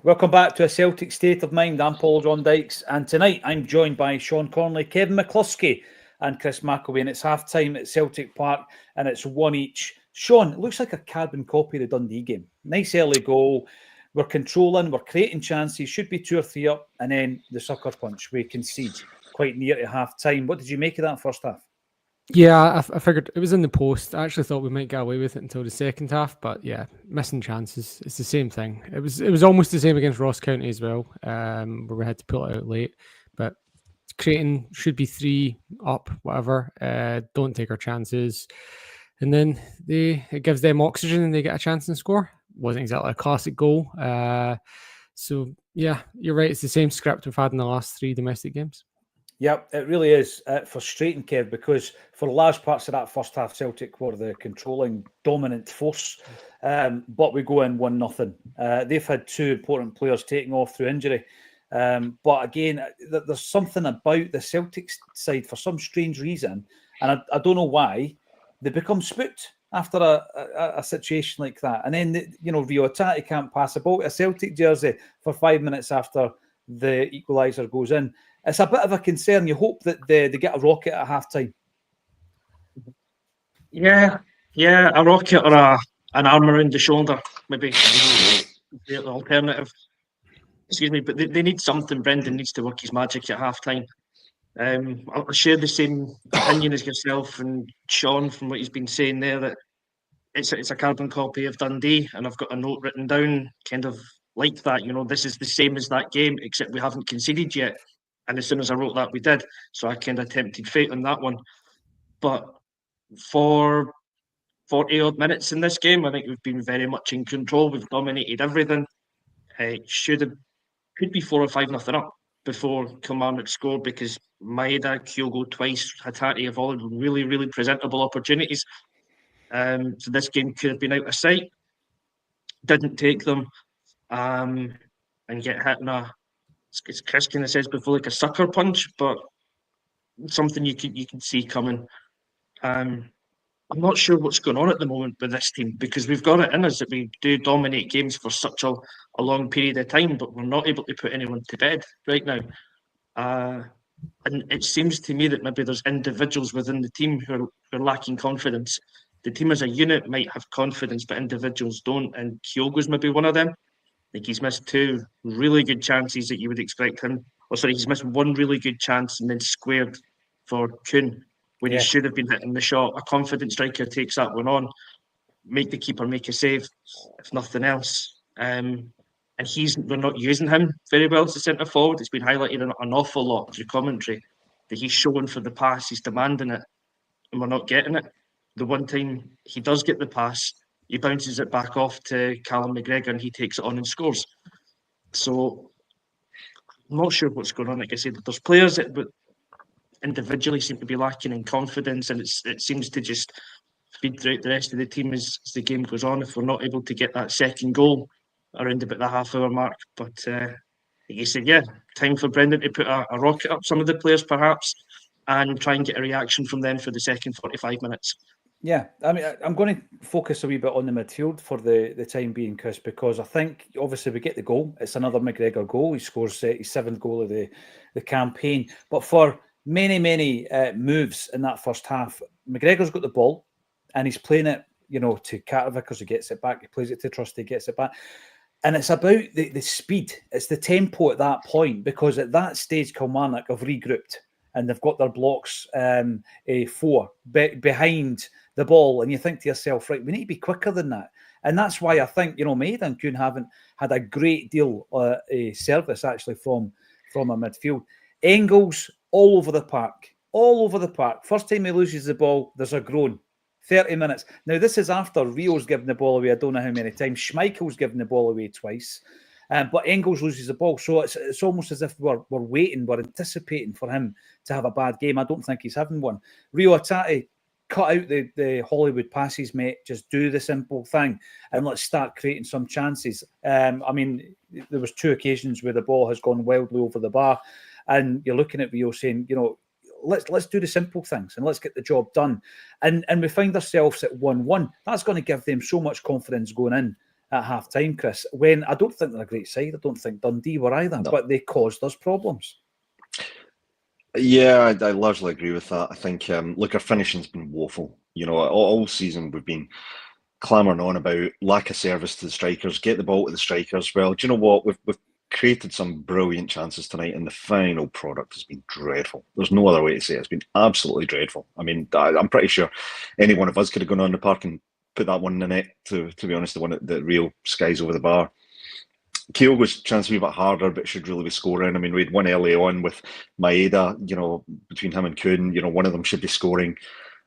Welcome back to A Celtic State of Mind. I'm Paul John Dykes, and tonight I'm joined by Sean Connolly, Kevin McCluskey and Chris McElwain, and it's half-time at Celtic Park, and it's one each. Sean, it looks like a carbon copy of the Dundee game. Nice early goal. We're controlling, we're creating chances, should be 2 or 3 up, and then the sucker punch. We concede quite near to half-time. What did you make of that first half? Yeah, I figured it was in the post. I actually thought we might get away with it until the second half, but yeah, missing chances. It's the same thing. It was almost the same against Ross County as well, where we had to pull it out late. But creating should be 3 up, whatever. Don't take our chances, and then it gives them oxygen and they get a chance and score. Wasn't exactly a classic goal. So yeah, you're right. It's the same script we've had in the last 3 domestic games. Yep, it really is frustrating, Kev, because for large parts of that first half, Celtic were the controlling, dominant force, but we go in 1-0. They've had 2 important players taking off through injury. But again, there's something about the Celtic side for some strange reason, and I don't know why, they become spooked after a situation like that. And then, Rio Tati can't pass a ball to a Celtic jersey for 5 minutes after the equaliser goes in. It's a bit of a concern. You hope that they get a rocket at half-time. Yeah, a rocket or an arm around the shoulder, maybe the alternative. Excuse me, but they need something. Brendan needs to work his magic at half-time. I'll share the same opinion as yourself and Sean from what he's been saying there, that it's a carbon copy of Dundee, and I've got a note written down kind of like that. This is the same as that game, except we haven't conceded yet. And as soon as I wrote that, we did. So I kind of tempted fate on that one. But for 40-odd minutes in this game, I think we've been very much in control. We've dominated everything. It could be 4 or 5-0 up before Kilmarnock scored, because Maeda, Kyogo twice, Hatate have all really, really presentable opportunities. So this game could have been out of sight. Didn't take them, and get hit in as Chris kind of says before, like a sucker punch, but something you can see coming. I'm not sure what's going on at the moment with this team, because we've got it in us that we do dominate games for such a long period of time, but we're not able to put anyone to bed right now. And it seems to me that maybe there's individuals within the team who are lacking confidence. The team as a unit might have confidence, but individuals don't, and Kyogo's maybe one of them. I think he's missed 2 really good chances that you would expect him. He's missed 1 really good chance and then squared for Kuhn when he should have been hitting the shot. A confident striker takes that one on, make the keeper make a save, if nothing else. And we're not using him very well as a centre forward. It's been highlighted an awful lot through commentary that he's showing for the pass, he's demanding it, and we're not getting it. The one time he does get the pass, he bounces it back off to Callum McGregor and he takes it on and scores. So I'm not sure what's going on. Like I said, there's players that individually seem to be lacking in confidence, and it seems to just feed throughout the rest of the team as the game goes on, if we're not able to get that second goal around about the half-hour mark. But like you said, time for Brendan to put a rocket up some of the players perhaps, and try and get a reaction from them for the second 45 minutes. Yeah, I mean, I'm going to focus a wee bit on the midfield for the time being, Chris, because I think obviously we get the goal. It's another McGregor goal. He scores his 7th goal of the campaign. But for many moves in that first half, McGregor's got the ball and he's playing it, to Carter-Vickers, who gets it back. He plays it to Trusty, gets it back. And it's about the speed. It's the tempo at that point, because at that stage, Kilmarnock have regrouped and they've got their blocks 4 behind the ball, and you think to yourself, right, we need to be quicker than that. And that's why I think, Maeda and Kuhn haven't had a great deal of service actually from a midfield. Engels all over the park. First time he loses the ball, there's a groan. 30 minutes. Now, this is after Rio's given the ball away I don't know how many times. Schmeichel's given the ball away twice. But Engels loses the ball. So it's almost as if we're waiting, we're anticipating for him to have a bad game. I don't think he's having one. Rio Atati, cut out the Hollywood passes, mate. Just do the simple thing and let's start creating some chances. I mean, there was 2 occasions where the ball has gone wildly over the bar, and you're looking at Rio saying, let's do the simple things and let's get the job done. And we find ourselves at 1-1. That's going to give them so much confidence going in at half-time, Chris, when I don't think they're a great side. I don't think Dundee were either, but they caused us problems. Yeah, I largely agree with that. I think, look, our finishing's been woeful. All season we've been clamoring on about lack of service to the strikers, get the ball to the strikers. Well, do you know what? We've created some brilliant chances tonight, and the final product has been dreadful. There's no other way to say it. It's been absolutely dreadful. I mean, I'm pretty sure any one of us could have gone on the park and put that one in the net, to be honest, the one that real skies over the bar. Kyogo's chance to be a bit harder, but should really be scoring. I mean, we had one early on with Maeda, between him and Kuhn, one of them should be scoring.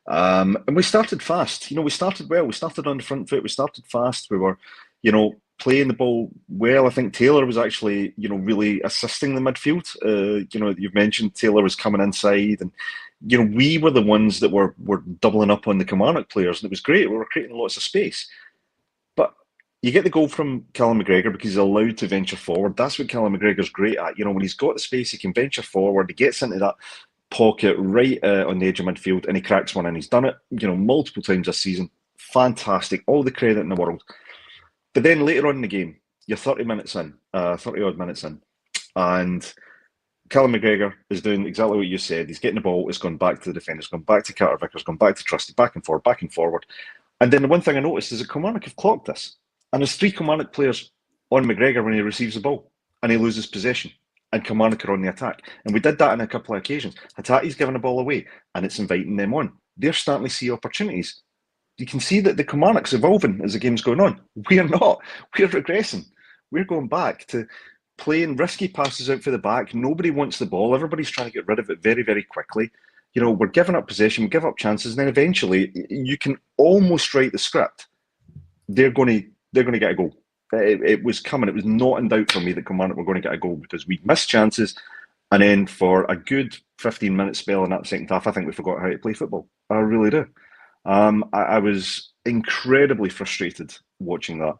And we started fast. We started well. We started on the front foot. We started fast. We were, playing the ball well. I think Taylor was actually, really assisting the midfield. You've mentioned Taylor was coming inside, and we were the ones that were doubling up on the Kilmarnock players, and it was great. We were creating lots of space. But you get the goal from Callum McGregor because he's allowed to venture forward. That's what Callum McGregor's great at. When he's got the space, he can venture forward. He gets into that pocket right on the edge of midfield, and he cracks one in. He's done it, multiple times this season. Fantastic. All the credit in the world. But then later on in the game, you're 30 odd minutes in, and Callum McGregor is doing exactly what you said. He's getting the ball, it's gone back to the defenders, gone back to Carter Vickers, gone back to Trusty, back and forward. And then the one thing I noticed is that Kilmarnock have clocked this. And there's 3 Kilmarnock players on McGregor when he receives the ball, and he loses possession. And Kilmarnock are on the attack. And we did that on a couple of occasions. Hatate's giving the ball away, and it's inviting them on. They're starting to see opportunities. You can see that the Kilmarnock's evolving as the game's going on. We're not. We're regressing. We're going back to playing risky passes out for the back. Nobody wants the ball. Everybody's trying to get rid of it very, very quickly. We're giving up possession, we give up chances, and then eventually you can almost write the script. They're going to get a goal. It was coming. It was not in doubt for me that Kilmarnock were going to get a goal because we missed chances, and then for a good 15-minute spell in that second half, I think we forgot how to play football. I really do. I was incredibly frustrated watching that.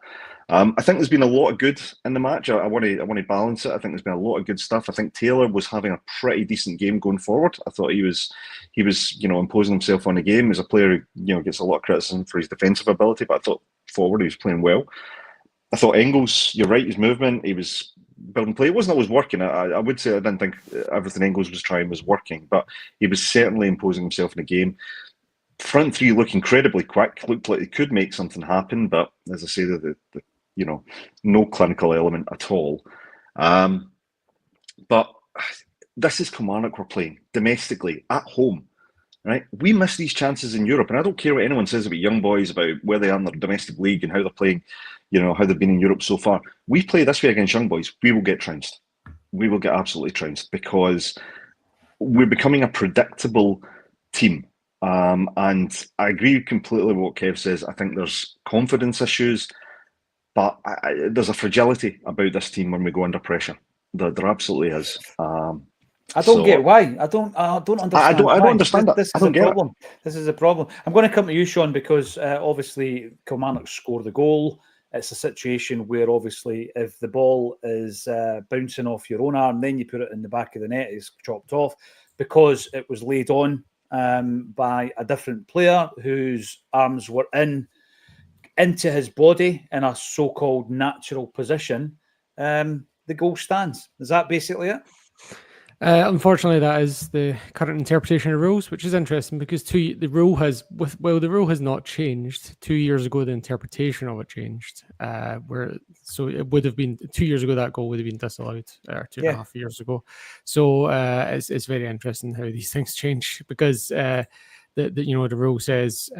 I think there's been a lot of good in the match. I want to balance it. I think there's been a lot of good stuff. I think Taylor was having a pretty decent game going forward. I thought he was imposing himself on the game. He's a player who gets a lot of criticism for his defensive ability, but I thought forward he was playing well. I thought Engels, you're right, his movement, he was building play. It wasn't always working. I would say I didn't think everything Engels was trying was working, but he was certainly imposing himself in the game. Front 3 look incredibly quick, looked like they could make something happen, but as I say, the no clinical element at all. But this is Kilmarnock we're playing domestically at home, right? We miss these chances in Europe, and I don't care what anyone says about young boys, about where they are in their domestic league and how they're playing, how they've been in Europe so far. We play this way against young boys, we will get trounced. We will get absolutely trounced because we're becoming a predictable team. And I agree completely with what Kev says. I think there's confidence issues, but there's a fragility about this team when we go under pressure. There absolutely is. I don't get why. I don't understand. I don't understand that. This is a problem. This is a problem. I'm going to come to you, Sean, because obviously Kilmarnock score the goal. It's a situation where obviously if the ball is bouncing off your own arm, then you put it in the back of the net, it's chopped off because it was laid on by a different player whose arms were into his body in a so-called natural position. The goal stands. Is that basically it? Unfortunately, that is the current interpretation of rules, which is interesting because the rule has not changed. 2 years ago, the interpretation of it changed. So it would have been 2 years ago that goal would have been disallowed, or 2.5 years ago. So it's very interesting how these things change because the rule says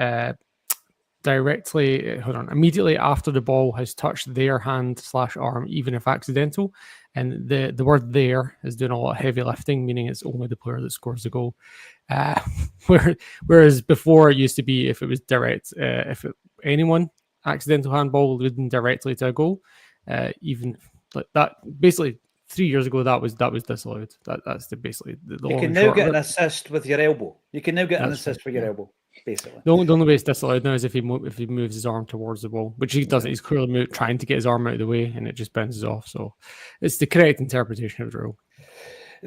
immediately after the ball has touched their hand/arm, even if accidental. And the word there is doing a lot of heavy lifting, meaning it's only the player that scores the goal. Whereas before it used to be if it was direct, anyone accidental handball leading directly to a goal, even like that. Basically, 3 years ago that was disallowed. That's basically the you can now get an assist with your elbow. You can now get an assist with your elbow. Basically, the only way it's disallowed now is if he moves his arm towards the ball, which he doesn't. He's clearly trying to get his arm out of the way, and it just bounces off. So, it's the correct interpretation of the rule.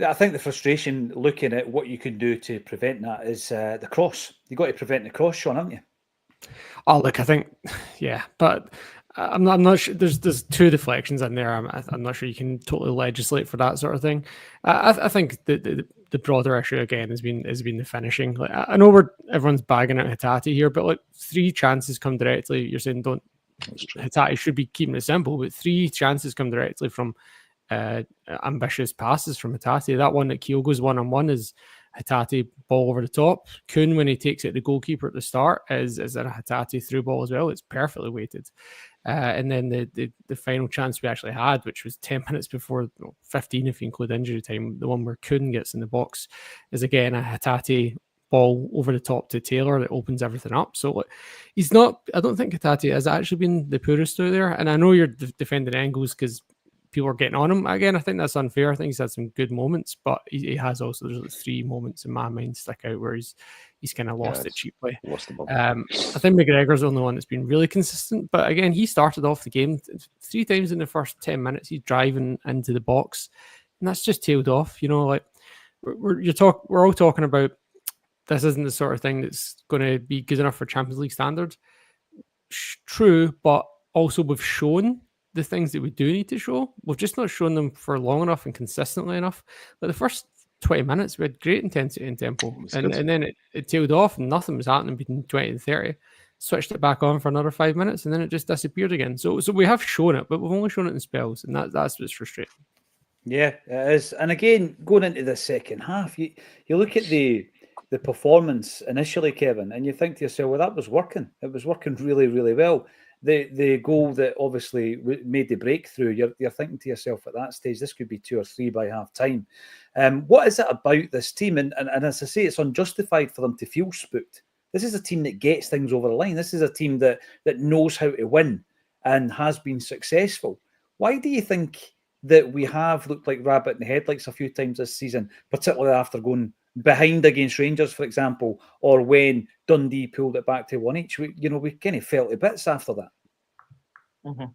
I think the frustration looking at what you can do to prevent that is the cross. You've got to prevent the cross, Sean, haven't you? Oh, look, I think, but I'm not sure. There's two deflections in there. I'm not sure you can totally legislate for that sort of thing. I think the broader issue again has been the finishing. Like, I know everyone's bagging out Hatate here, but like 3 chances come directly. You're saying Hatate should be keeping it simple, but 3 chances come directly from ambitious passes from Hatate. That one that Kyogo's 1-on-1 is Hatate ball over the top. Kuhn, when he takes it the goalkeeper at the start, is a Hatate through ball as well. It's perfectly weighted. And then the final chance we actually had, which was 10 minutes before, 15 if you include injury time, the one where Kuhn gets in the box, is again a Hatate ball over the top to Taylor that opens everything up. So he's not, I don't think Hatate has actually been the poorest out there. And I know you're defending Engels because people are getting on him. Again, I think that's unfair. I think he's had some good moments, but he has also, there's like 3 moments in my mind stick out where he's kind of lost it cheaply. Lost the ball. I think McGregor's the only one that's been really consistent, but again, he started off the game 3 times in the first 10 minutes. He's driving into the box, and that's just tailed off. You know, like we're all talking about this isn't the sort of thing that's going to be good enough for Champions League standards. True, but also we've shown the things that we do need to show. We've just not shown them for long enough and consistently enough. Like the first 20 minutes, we had great intensity and tempo, and then it tailed off and nothing was happening between 20 and 30. Switched it back on for another 5 minutes, and then it just disappeared again. So we have shown it, but we've only shown it in spells, and that's what's frustrating. Yeah, it is. And again, going into the second half, you look at the performance initially, Kevin, and you think to yourself, well, that was working. It was working really, really well. The goal that obviously made the breakthrough, you're thinking to yourself at that stage, this could be 2 or 3 by half time. What is it about this team? And as I say, it's unjustified for them to feel spooked. This is a team that gets things over the line. This is a team that knows how to win and has been successful. Why do you think that we have looked like rabbit in the headlights a few times this season, particularly after going behind against Rangers, for example, or when Dundee pulled it back to 1 each? We kind of fell to bits after that. Mm-hmm.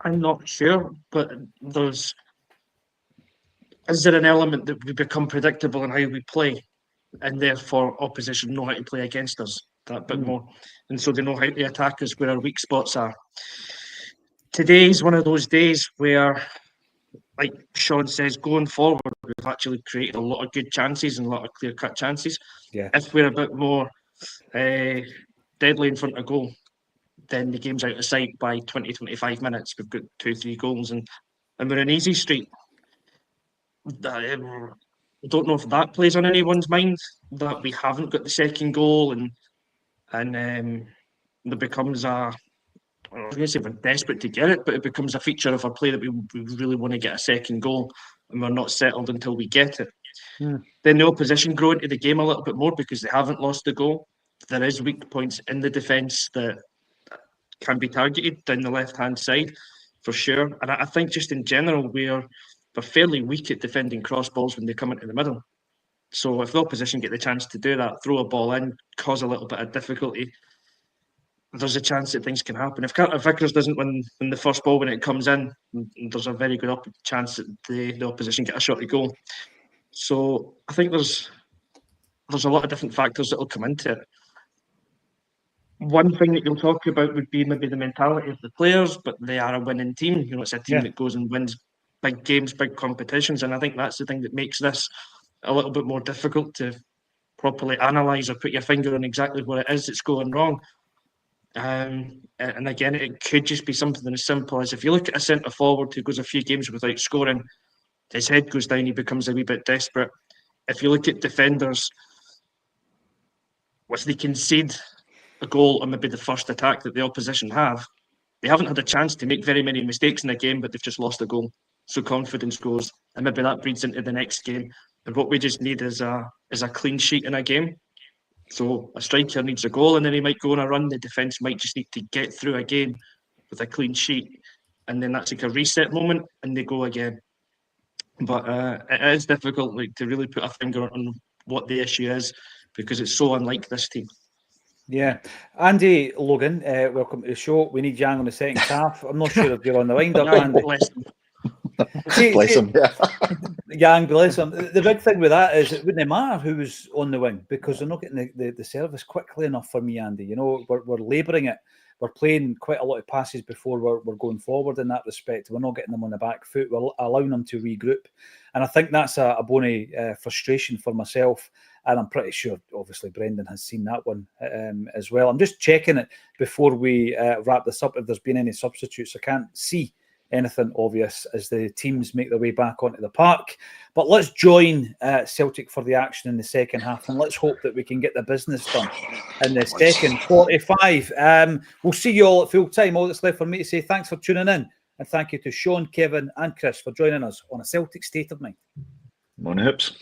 I'm not sure, but is there an element that we become predictable in how we play, and therefore opposition know how to play against us that bit more, and so they know how to attack us where our weak spots are. Today's one of those days where, like Sean says, going forward, we've actually created a lot of good chances and a lot of clear-cut chances. Yeah. If we're a bit more deadly in front of goal, then the game's out of sight by 20, 25 minutes. We've got 2-3 goals and we're an easy street. I don't know if that plays on anyone's mind, that we haven't got the second goal and it becomes I was going to say we're desperate to get it, but it becomes a feature of our play that we really want to get a second goal and we're not settled until we get it. Then the opposition grow into the game a little bit more because they haven't lost the goal. There is weak points in the defence that can be targeted down the left-hand side for sure. And I think just in general, we're fairly weak at defending cross balls when they come into the middle. So if the opposition get the chance to do that, throw a ball in, cause a little bit of difficulty, there's a chance that things can happen. If Vickers doesn't win the first ball when it comes in, there's a very good chance that the opposition get a shot to goal. So I think there's a lot of different factors that will come into it. One thing that you'll talk about would be maybe the mentality of the players, but they are a winning team. You know, it's a team that goes and wins big games, big competitions, and I think that's the thing that makes this a little bit more difficult to properly analyse or put your finger on exactly what it is that's going wrong. And again, it could just be something as simple as if you look at a centre forward who goes a few games without scoring, his head goes down, he becomes a wee bit desperate. If you look at defenders, once they concede a goal on maybe the first attack that the opposition have, they haven't had a chance to make very many mistakes in the game, but they've just lost a goal. So confidence goes, and maybe that breeds into the next game. And what we just need is a clean sheet in a game. So a striker needs a goal and then he might go on a run. The defence might just need to get through a game with a clean sheet. And then that's like a reset moment and they go again. But it is difficult to really put a finger on what the issue is because it's so unlike this team. Yeah. Andy Logan, welcome to the show. We need Yang on the second half. I'm not sure if you're on the wind-up, Andy. Bless him. Bless him, yeah. Yang, bless him. The big thing with that is it wouldn't matter who was on the wing because they're not getting the service quickly enough for me, Andy. You know, we're labouring it. We're playing quite a lot of passes before we're going forward in that respect. We're not getting them on the back foot. We're allowing them to regroup. And I think that's a bony frustration for myself. And I'm pretty sure, obviously, Brendan has seen that one as well. I'm just checking it before we wrap this up if there's been any substitutes. I can't see anything obvious as the teams make their way back onto the park. But let's join Celtic for the action in the second half, and let's hope that we can get the business done in the second 45. We'll see you all at full time. All that's left for me to say thanks for tuning in, and thank you to Sean, Kevin and Chris for joining us on A Celtic State of Mind. On the hips.